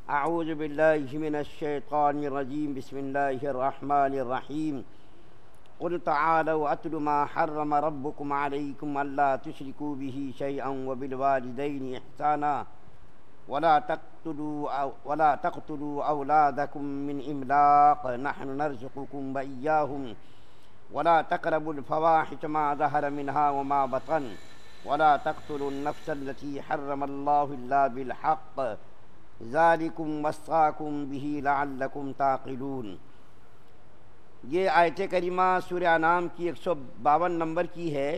اعوذ باللہ من الشیطان الرجیم بسم اللہ الرحمن الرحیم قل تعالوا اتل ما حرم ربكم علیکم الا تشرکوا به شیئا وبالوالدین احسانا ولا تقتلوا اولادکم من املاق نحن نرزقكم وإياهم ولا تقربوا الفواحش ما ظهر منها وما بطن ولا تقتلوا النفس التي حرم الله الا بالحق ذالکم وصاکم بہ لعلکم تعقلون۔ یہ آیت کریمہ سورہ انعام کی 152 نمبر کی ہے۔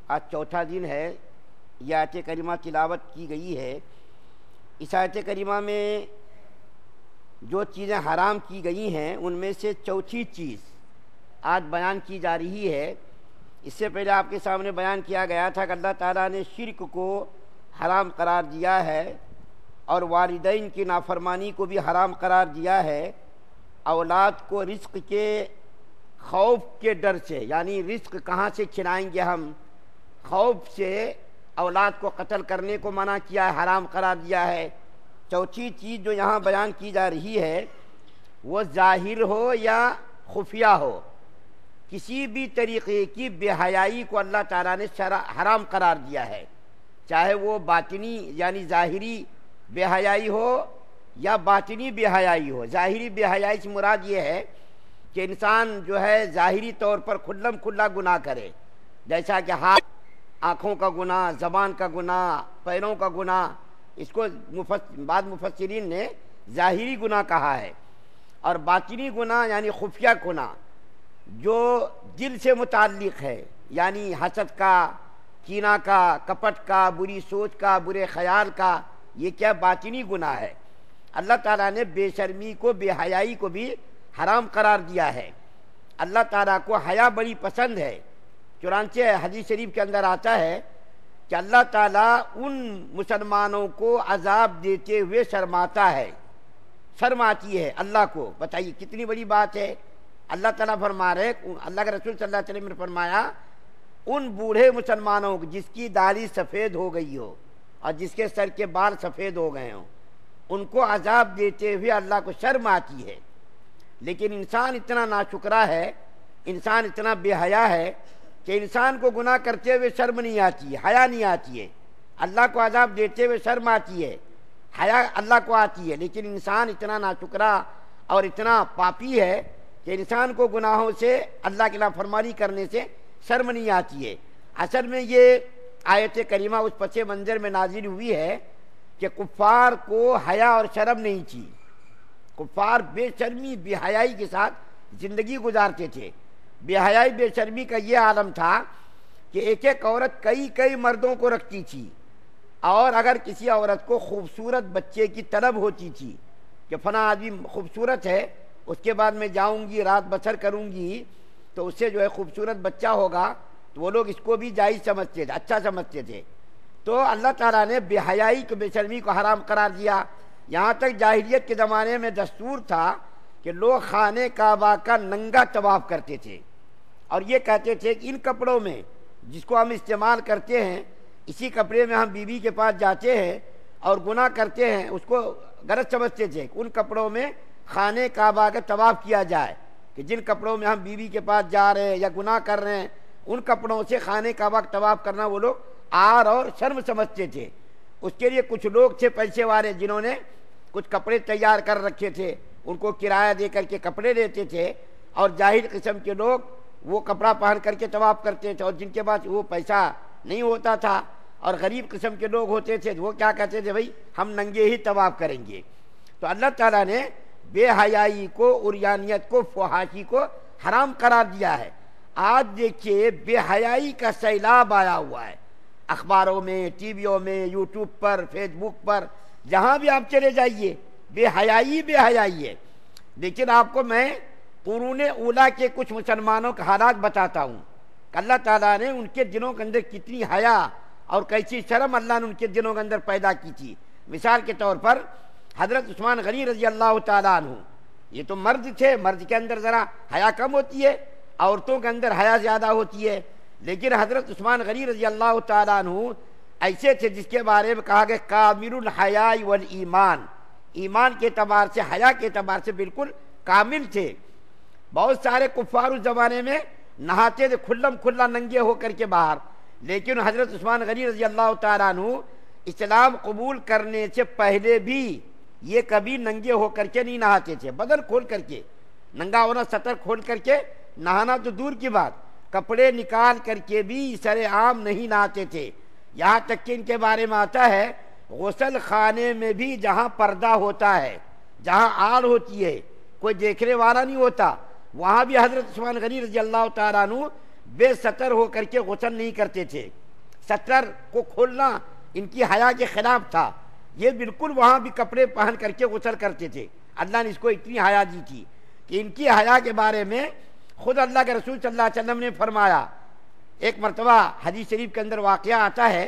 آج چوتھا دن ہے یہ آیت کریمہ تلاوت کی گئی ہے۔ اس آیت کریمہ میں جو چیزیں حرام کی گئی ہیں ان میں سے چوتھی چیز آج بیان کی جا رہی ہے۔ اس سے پہلے آپ کے سامنے بیان کیا گیا تھا کہ اللہ تعالیٰ نے شرک کو حرام قرار دیا ہے اور والدین کی نافرمانی کو بھی حرام قرار دیا ہے۔ اولاد کو رزق کے خوف کے ڈر سے، یعنی رزق کہاں سے کھلائیں گے ہم، خوف سے اولاد کو قتل کرنے کو منع کیا ہے، حرام قرار دیا ہے۔ چوتھی چیز جو یہاں بیان کی جا رہی ہے وہ ظاہر ہو یا خفیہ ہو، کسی بھی طریقے کی بے حیائی کو اللہ تعالیٰ نے حرام قرار دیا ہے، چاہے وہ باطنی یعنی ظاہری بے حیائی ہو یا باطنی بے حیائی ہو۔ ظاہری بے حیائی سے مراد یہ ہے کہ انسان جو ہے ظاہری طور پر کھلم کھلا گناہ کرے، جیسا کہ ہاتھ آنکھوں کا گناہ، زبان کا گناہ، پیروں کا گناہ، اس کو بعض مفسرین نے ظاہری گناہ کہا ہے۔ اور باطنی گناہ یعنی خفیہ گناہ جو دل سے متعلق ہے، یعنی حسد کا، کینہ کا، کپٹ کا، بری سوچ کا، برے خیال کا، یہ کیا باطنی گناہ ہے۔ اللہ تعالیٰ نے بے شرمی کو، بے حیائی کو بھی حرام قرار دیا ہے۔ اللہ تعالیٰ کو حیا بڑی پسند ہے، چنانچہ حدیث شریف کے اندر آتا ہے کہ اللہ تعالیٰ ان مسلمانوں کو عذاب دیتے ہوئے شرماتا ہے، شرم آتی ہے اللہ کو۔ بتائیے کتنی بڑی بات ہے۔ اللہ تعالیٰ فرما رہے، اللہ کے رسول صلی اللہ علیہ وسلم نے فرمایا ان بوڑھے مسلمانوں کو جس کی داڑھی سفید ہو گئی ہو اور جس کے سر کے بال سفید ہو گئے ہوں، ان کو عذاب دیتے ہوئے اللہ کو شرم آتی ہے۔ لیکن انسان اتنا ناشکرا ہے، انسان اتنا بے حیا ہے کہ انسان کو گناہ کرتے ہوئے شرم نہیں آتی ہے، حیا نہیں آتی ہے۔ اللہ کو عذاب دیتے ہوئے شرم آتی ہے، حیا اللہ کو آتی ہے، لیکن انسان اتنا ناشکرا اور اتنا پاپی ہے کہ انسان کو گناہوں سے، اللہ کی نافرمانی کرنے سے شرم نہیں آتی ہے۔ اصل میں یہ آیت کریمہ اس پس منظر میں نازل ہوئی ہے کہ کفار کو حیا اور شرم نہیں تھی۔ کفار بے شرمی، بے حیائی کے ساتھ زندگی گزارتے تھے۔ بے حیائی، بے شرمی کا یہ عالم تھا کہ ایک ایک عورت کئی مردوں کو رکھتی تھی، اور اگر کسی عورت کو خوبصورت بچے کی طلب ہوتی تھی کہ فلاں آدمی خوبصورت ہے، اس کے بعد میں جاؤں گی، رات بسر کروں گی تو اس سے جو ہے خوبصورت بچہ ہوگا، تو وہ لوگ اس کو بھی جائز سمجھتے تھے، اچھا سمجھتے تھے۔ تو اللہ تعالیٰ نے بے حیائی کو، بے شرمی کو حرام قرار دیا۔ یہاں تک جاہلیت کے زمانے میں دستور تھا کہ لوگ خانہ کعبہ کا ننگا طواف کرتے تھے، اور یہ کہتے تھے کہ ان کپڑوں میں جس کو ہم استعمال کرتے ہیں، اسی کپڑے میں ہم بیوی کے پاس جاتے ہیں اور گناہ کرتے ہیں، اس کو غلط سمجھتے تھے کہ ان کپڑوں میں خانہ کعبہ کا طواف کیا جائے، کہ جن کپڑوں میں ہم بیوی کے پاس جا رہے ہیں یا گناہ کر رہے ہیں، ان کپڑوں سے خانہ کعبہ کا طواف کرنا وہ لوگ عار اور شرم سمجھتے تھے۔ اس کے لیے کچھ لوگ تھے پیسے والے جنہوں نے کچھ کپڑے تیار کر رکھے تھے، ان کو کرایہ دے کر کے کپڑے لیتے تھے، اور جاہل قسم کے لوگ وہ کپڑا پہن کر کے طواف کرتے تھے، اور جن کے پاس وہ پیسہ نہیں ہوتا تھا اور غریب قسم کے لوگ ہوتے تھے وہ کیا کہتے تھے، بھائی ہم ننگے ہی طواف کریں گے۔ تو اللہ تعالیٰ نے بے حیائی کو، عریانیت کو، فحاشی کو حرام قرار دیا ہے۔ آج دیکھیے بے حیائی کا سیلاب آیا ہوا ہے، اخباروں میں، ٹی ویوں میں، یوٹیوب پر، فیس بک پر، جہاں بھی آپ چلے جائیے بے حیائی بے حیائی ہے۔ لیکن آپ کو میں قرون اولیٰ کے کچھ مسلمانوں کے حالات بتاتا ہوں کہ اللہ تعالیٰ نے ان کے دلوں کے اندر کتنی حیا اور کیسی شرم اللہ نے ان کے دلوں کے اندر پیدا کی تھی۔ مثال کے طور پر حضرت عثمان غنی رضی اللہ تعالیٰ عنہ، یہ تو مرد تھے، مرد کے اندر ذرا حیا کم ہوتی ہے، عورتوں کے اندر حیا زیادہ ہوتی ہے، لیکن حضرت عثمان غنی رضی اللہ تعالیٰ عنہ ایسے تھے جس کے بارے میں کہا گیا کامل الحیاء والایمان، ایمان کے اعتبار سے، حیا کے اعتبار سے بالکل کامل تھے۔ بہت سارے کفار اس زمانے میں نہاتے تھے کھلم کھلا ننگے ہو کر کے باہر، لیکن حضرت عثمان غنی رضی اللہ تعالیٰ عنہ اسلام قبول کرنے سے پہلے بھی یہ کبھی ننگے ہو کر کے نہیں نہاتے تھے، بدن کھول کر کے، ننگا ہونا سطر کھول کر کے نہانا تو دور کی بات، کپڑے نکال کر کے بھی سر عام نہیں نہاتے تھے۔ یہاں تک کہ ان کے بارے میں آتا ہے غسل خانے میں بھی جہاں پردہ ہوتا ہے، جہاں آڑ ہوتی ہے، کوئی دیکھنے والا نہیں ہوتا، وہاں بھی حضرت عثمان غنی رضی اللہ تعالیٰ عنہ بے ستر ہو کر کے غسل نہیں کرتے تھے۔ ستر کو کھولنا ان کی حیا کے خلاف تھا، یہ بالکل وہاں بھی کپڑے پہن کر کے غسل کرتے تھے۔ اللہ نے اس کو اتنی حیا دی تھی کہ ان کی حیا کے بارے میں خود اللہ کے رسول صلی اللہ علیہ وسلم نے فرمایا۔ ایک مرتبہ حدیث شریف کے اندر واقعہ آتا ہے،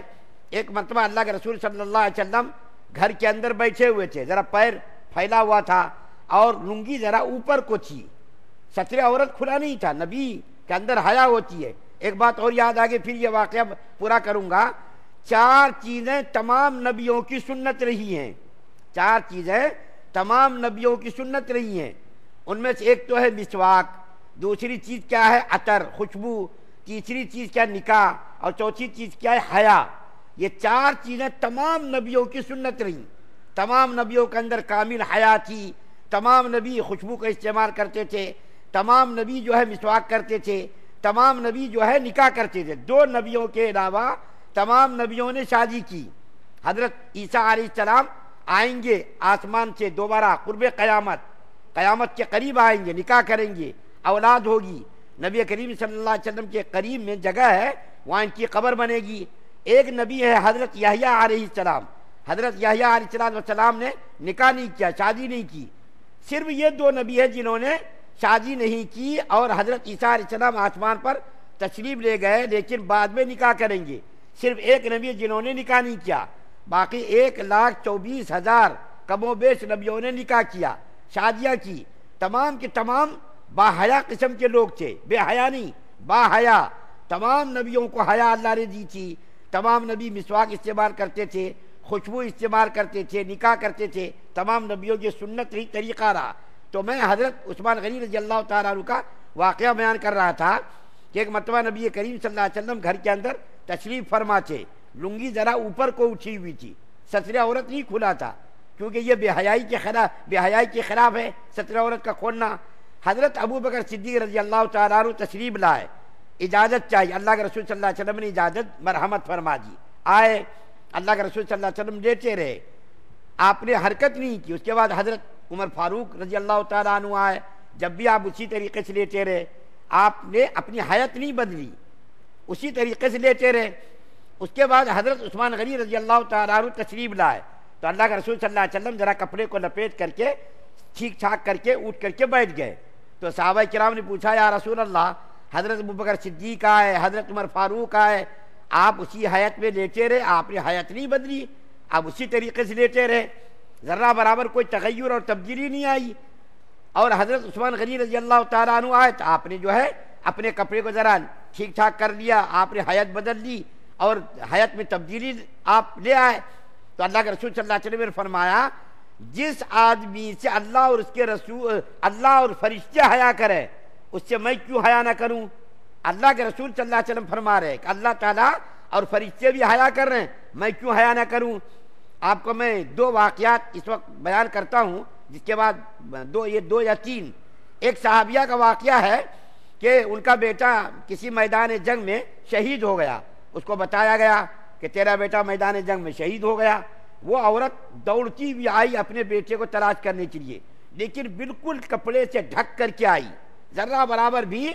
ایک مرتبہ اللہ کے رسول صلی اللہ علیہ وسلم گھر کے اندر بیٹھے ہوئے تھے، ذرا پیر پھیلا ہوا تھا اور لنگی ذرا اوپر کو تھی، ستر عورت کھلا نہیں تھا، نبی کے اندر حیا ہوتی ہے۔ ایک بات اور یاد آگے پھر یہ واقعہ پورا کروں گا۔ 4 چیزیں تمام نبیوں کی سنت رہی ہیں، 4 چیزیں تمام نبیوں کی سنت رہی ہیں، ان میں سے ایک تو ہے مسواک، دوسری چیز کیا ہے عطر خوشبو، تیسری چیز کیا نکاح، اور چوتھی چیز کیا ہے حیا۔ یہ 4 چیزیں تمام نبیوں کی سنت رہی، تمام نبیوں کے اندر کامل حیا تھی، تمام نبی خوشبو کا استعمال کرتے تھے، تمام نبی جو ہے مسواک کرتے تھے، تمام نبی جو ہے نکاح کرتے تھے۔ 2 نبیوں کے علاوہ تمام نبیوں نے شادی کی۔ حضرت عیسیٰ علیہ السلام آئیں گے آسمان سے دوبارہ قرب قیامت، قیامت کے قریب آئیں گے، نکاح کریں گے، اولاد ہوگی، نبی کریم صلی اللہ علیہ وسلم کے قریب میں جگہ ہے، وہاں ان کی قبر بنے گی۔ ایک نبی ہے حضرت یحییٰ علیہ السلام، حضرت یحییٰ علیہ السلام نے نکاح نہیں کیا، شادی نہیں کی۔ صرف یہ 2 نبی ہیں جنہوں نے شادی نہیں کی، اور حضرت عیسیٰ علیہ السلام آسمان پر تشریف لے گئے لیکن بعد میں نکاح کریں گے۔ صرف ایک نبی ہے جنہوں نے نکاح نہیں کیا، باقی 1,24,000 کم و بیش نبیوں نے نکاح کیا، شادیاں کی۔ تمام کے تمام باحیا قسم کے لوگ تھے، بے حیا نہیں، باحیا۔ تمام نبیوں کو حیا اللہ نے دی تھی، تمام نبی مسواک استعمال کرتے تھے، خوشبو استعمال کرتے تھے، نکاح کرتے تھے، تمام نبیوں کی سنت ہی طریقہ رہا۔ تو میں حضرت عثمان غنی رضی اللہ تعالیٰ عنہ کا واقعہ بیان کر رہا تھا کہ ایک مرتبہ نبی کریم صلی اللہ علیہ وسلم گھر کے اندر تشریف فرما تھے، لنگی ذرا اوپر کو اٹھی ہوئی تھی، ستر عورت نہیں کھلا تھا، کیونکہ یہ بے حیائی کے خلاف ہے ستر عورت کا کھولنا۔ حضرت ابو بکر صدیق رضی اللہ تعالیٰ عنہ تشریف لائے، اجازت چاہیے، اللہ کے رسول صلی اللہ علیہ وسلم نے اجازت مرحمت فرما دی، آئے، اللہ کے رسول صلی اللہ علیہ وسلم لیٹے رہے، آپ نے حرکت نہیں کی۔ اس کے بعد حضرت عمر فاروق رضی اللہ تعالیٰ عنہ آئے، جب بھی آپ اسی طریقے سے لیٹے رہے، آپ نے اپنی حیت نہیں بدلی، اسی طریقے سے لیٹے رہے۔ اس کے بعد حضرت عثمان غنی رضی اللہ تعالیٰ عنہ تشریف لائے تو اللہ کے رسول صلی اللہ علیہ وسلم ذرا کپڑے کو لپیٹ کر کے ٹھیک ٹھاک کر کے اٹھ کر کے بیٹھ گئے۔ تو صحابہ کرام نے پوچھا یا رسول اللہ، حضرت ابوبکر صدیق آئے، حضرت عمر فاروق آئے، آپ اسی حیت میں لیٹے رہے، آپ نے حیت نہیں بدلی، آپ اسی طریقے سے لیٹے رہے، ذرہ برابر کوئی تغیر اور تبدیلی نہیں آئی۔ اور حضرت عثمان غنی رضی اللہ تعالیٰ عنہ آئے تو آپ نے جو ہے اپنے کپڑے کو ذرا ٹھیک ٹھاک کر لیا، آپ نے حیت بدل لی اور حیت میں تبدیلی آپ لے آئے۔ تو اللہ کے رسول صلی اللہ علیہ وسلم نے فرمایا، جس آدمی سے اللہ اور اس کے رسول، اللہ اور فرشتے حیا کرے، اس سے میں کیوں حیا نہ کروں؟ اللہ کے رسول صلی اللہ علیہ وسلم فرما رہے کہ اللہ تعالیٰ اور فرشتے بھی حیا کر رہے ہیں، میں کیوں حیا نہ کروں؟ آپ کو میں 2 واقعات اس وقت بیان کرتا ہوں، جس کے بعد 2 یا 3۔ ایک صحابیہ کا واقعہ ہے کہ ان کا بیٹا کسی میدان جنگ میں شہید ہو گیا، اس کو بتایا گیا کہ تیرا بیٹا میدان جنگ میں شہید ہو گیا۔ وہ عورت دوڑتی ہوئی آئی اپنے بیٹے کو تلاش کرنے کے لیے، لیکن بالکل کپڑے سے ڈھک کر کے آئی، ذرہ برابر بھی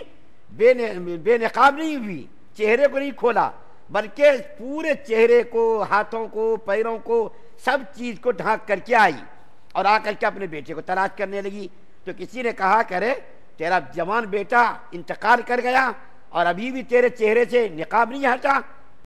بے نقاب نہیں ہوئی، چہرے کو نہیں کھولا، بلکہ پورے چہرے کو، ہاتھوں کو، پیروں کو، سب چیز کو ڈھانک کر کے آئی اور آ کر کے اپنے بیٹے کو تلاش کرنے لگی۔ تو کسی نے کہا کرے تیرا جوان بیٹا انتقال کر گیا اور ابھی بھی تیرے چہرے سے نقاب نہیں ہٹا؟